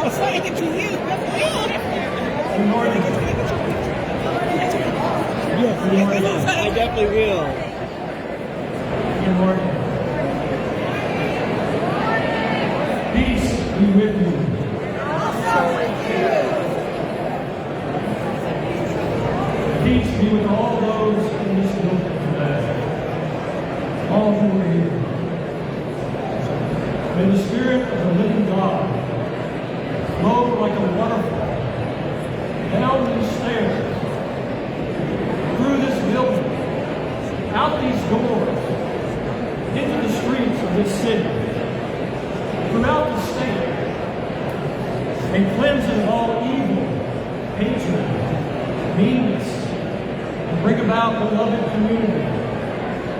So I get to you. Good morning. Yes, Good morning. I definitely will. Good morning. Peace be with you. Peace be with all those in this building today. All who are here. May the Spirit of the living God flow like a waterfall down these stairs, through this building, out these doors, into the streets of this city, throughout the state, and cleansing all evil, hatred, meanness, and bring about a beloved community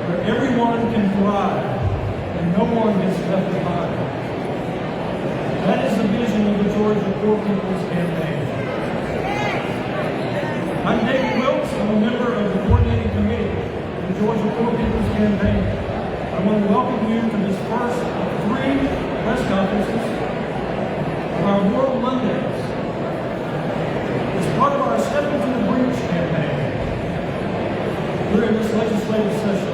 where everyone can thrive and no one gets left behind. That is the vision of the Georgia Poor People's Campaign. I'm David Wilkes. I'm a member of the coordinating committee of the Georgia Poor People's Campaign. I want to welcome you to this first of 3 press conferences of our World Mondays. As part of our Step Into the Breach campaign during this legislative session.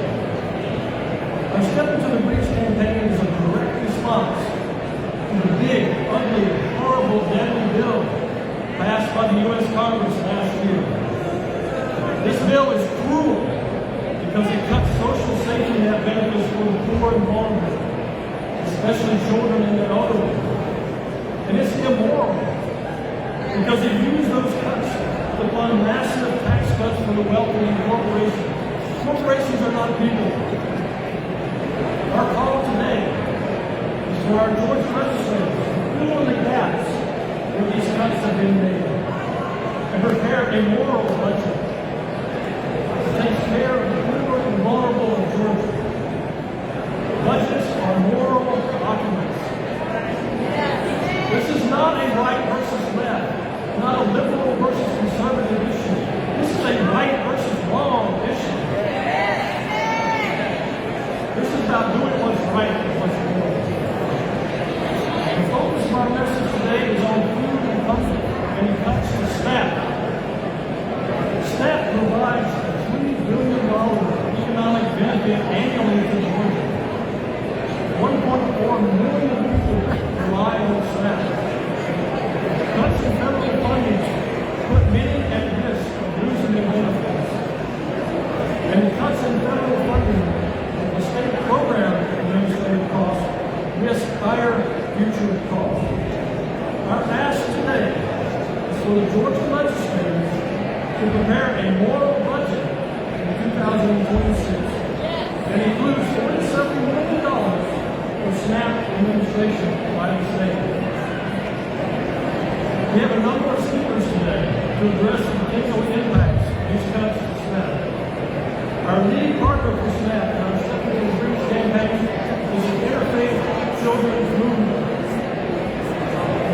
Our Step Into the Breach campaign is a direct response to the big, ugly, horrible, deadly bill passed by the U.S. Congress last year. This bill is cruel because it cuts social safety net benefits for the poor and vulnerable, especially children and the elderly. And it's immoral because it used those cuts to fund massive tax cuts for the wealthy and corporations. Corporations are not people. Our call today is for our Georgia legislators to fill in the gaps where these cuts have been made and prepare a moral budget that takes care of the poor and vulnerable in Georgia. Budgets are moral documents. This is not a right versus left, not a liberal versus conservative issue. This is a right versus wrong issue. This is about doing what's right and what's wrong. The focus of our message today is on food and comfort, and it comes to SNAP. SNAP provides a $3 billion economic benefit annually to Georgia. 1.4 million people rely on SNAP. Cuts in federal funding put many at risk of losing their benefits. And the cuts in federal funding of the state program administrative costs risk higher future costs. Our ask today is for the Georgia legislators to prepare a moral budget in 2026 that includes $47 million for SNAP administration by the state. We have a number of speakers today to address the potential impacts of these cuts to SNAP. Our leading partner for SNAP in our Step Into the Breach campaign is the Interfaith Children's Movement.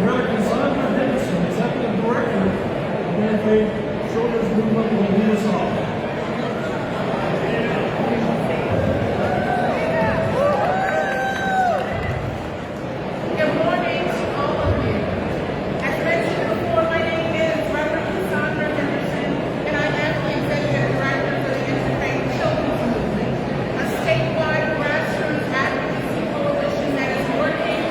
Reverend Sandra Henderson, Executive Director of the Interfaith Children's Movement, will lead us off. Good morning to all of you. As mentioned before, my name is Reverend Sandra Henderson, and I am the Executive Director for the Interfaith Children's Movement, a statewide grassroots advocacy coalition that is working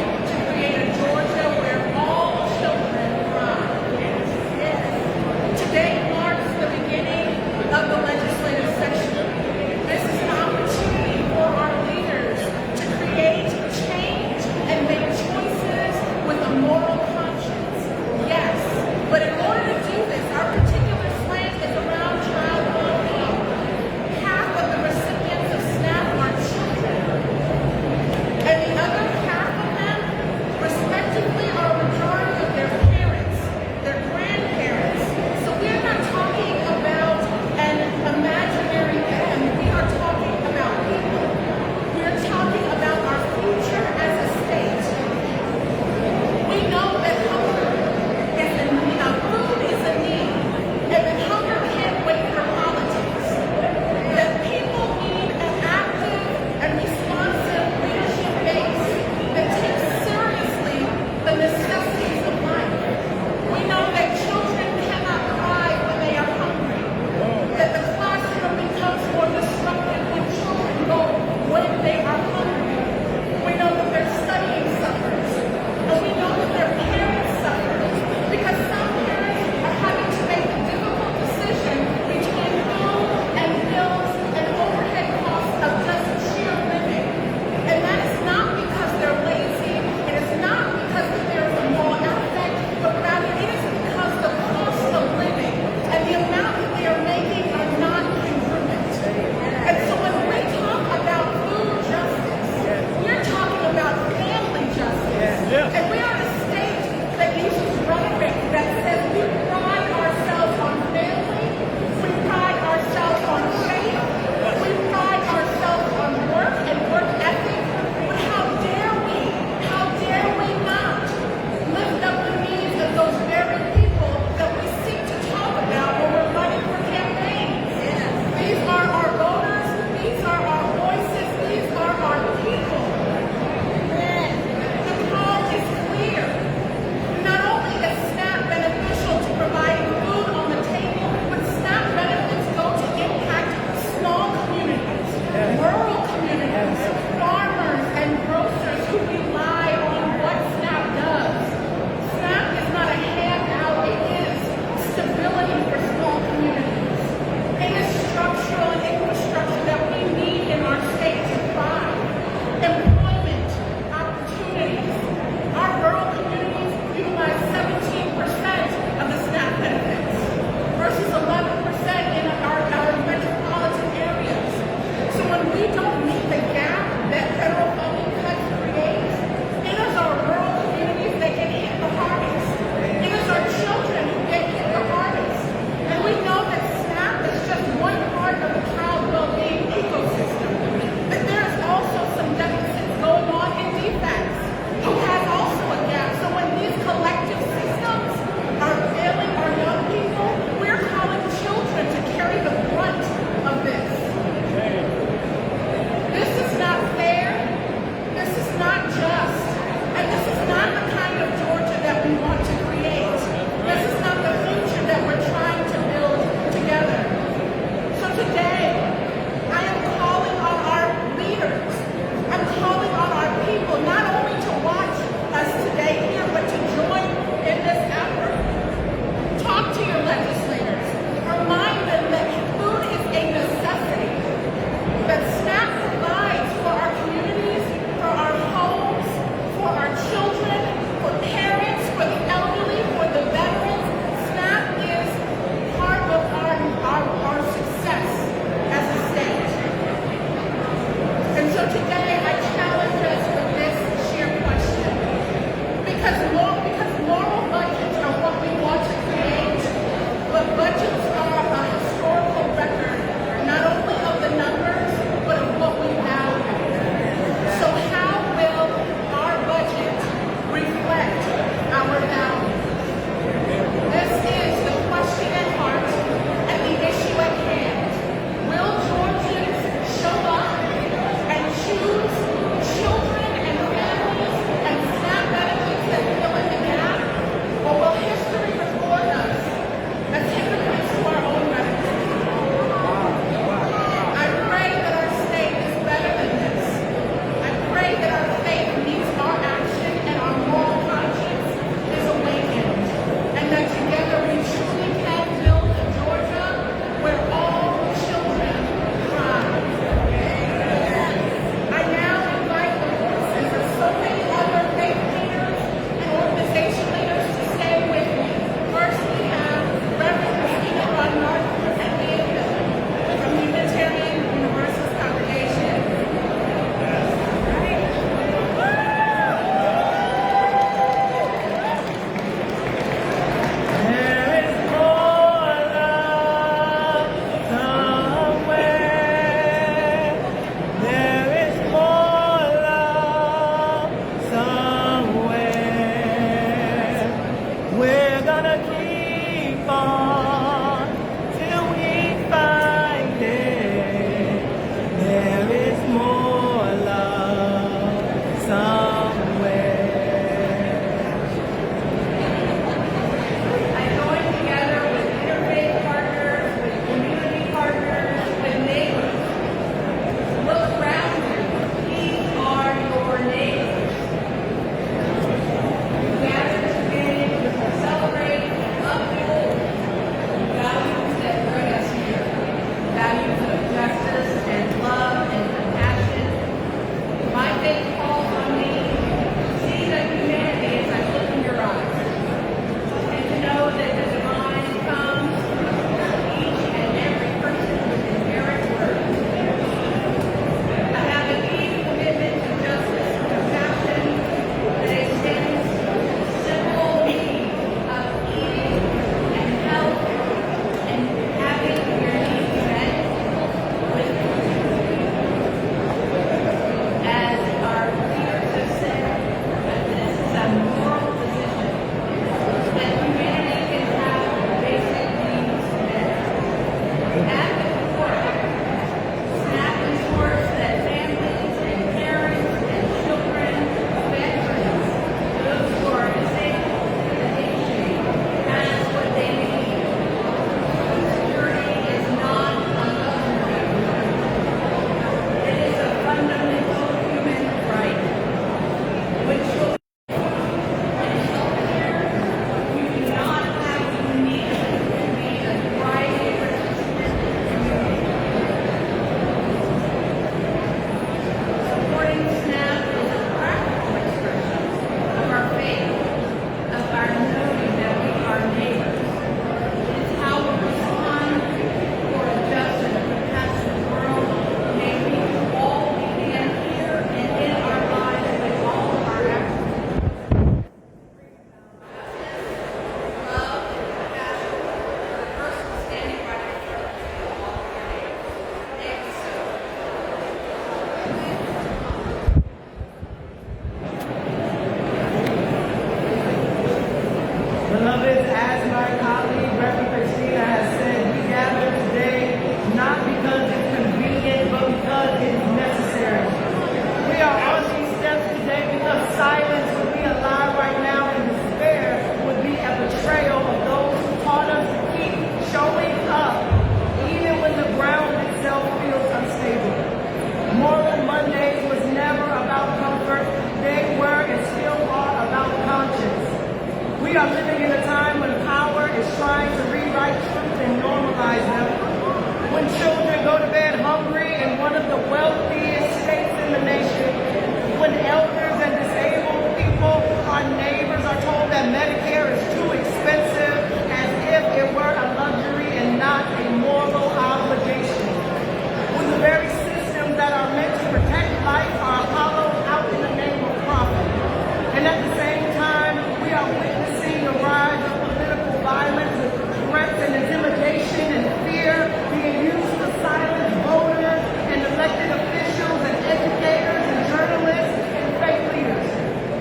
at the same time, we are witnessing the rise of political violence with threats and intimidation and fear being used to silence voters and elected officials and educators and journalists and faith leaders.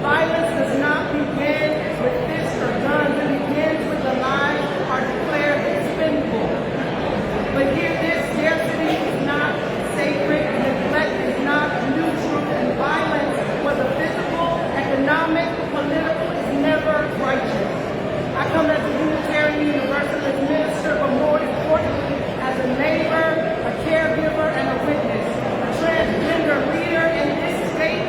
Violence does not begin with fists or guns. It begins with the lives are declared expendable. But hear this, scarcity is not sacred, neglect is not neutral, and violence, whether physical, economic, political, is never righteous. I come as a Unitarian Universalist minister, but more importantly, as a neighbor, a caregiver, and a witness, a transgender leader in this state,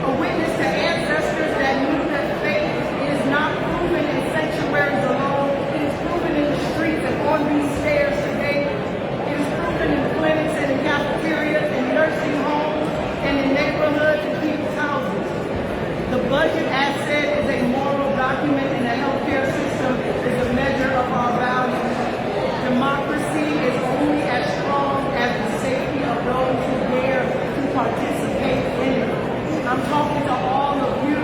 a witness to ancestors that knew that faith is not proven in sanctuaries alone. It is proven in the streets and on these stairs today. It is proven in clinics and in cafeterias, in nursing homes, and in neighborhoods and people's houses. The budget, as said, is a moral document, and the healthcare system is a measure of our values. Democracy is only as strong as the safety of those who dare to participate in it. I'm talking to all of you.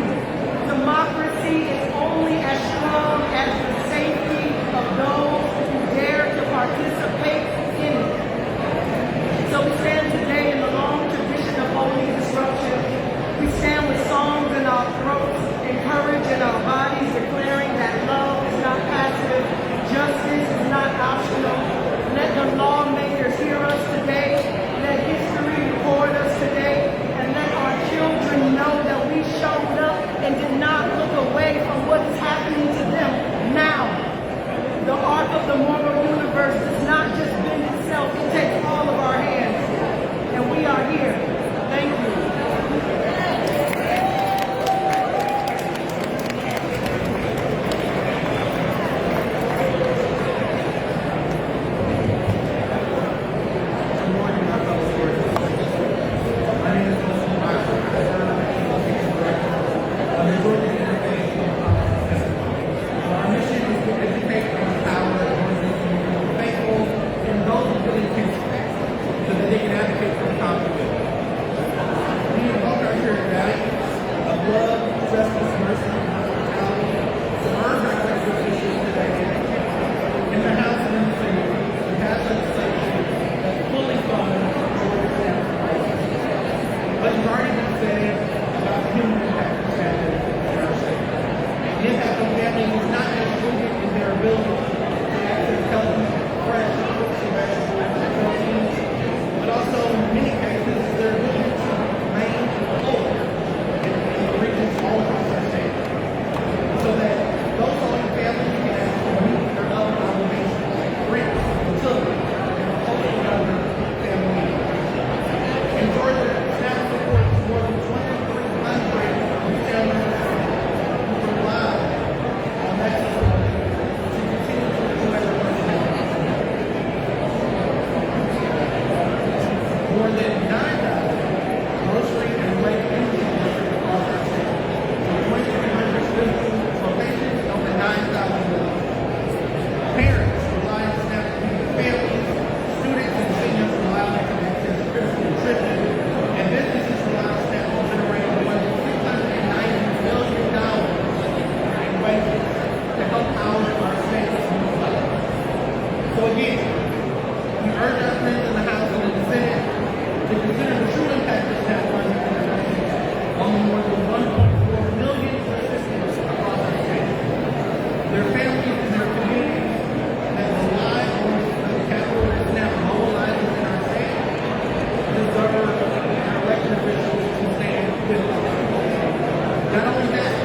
Democracy is only as strong as the safety of those who dare to participate in it. So we stand today in the long tradition of holy disruption. We stand with songs in our throats and courage in our bodies, declaring that love is not passive, justice is not optional. Let the lawmakers hear us today. Let history record us today. And let our children know that we showed up and did not look away from what is happening to them now. The arc of the moral universe does not just bend itself, it takes all of our hands. And we are here. Thank you. Not only that,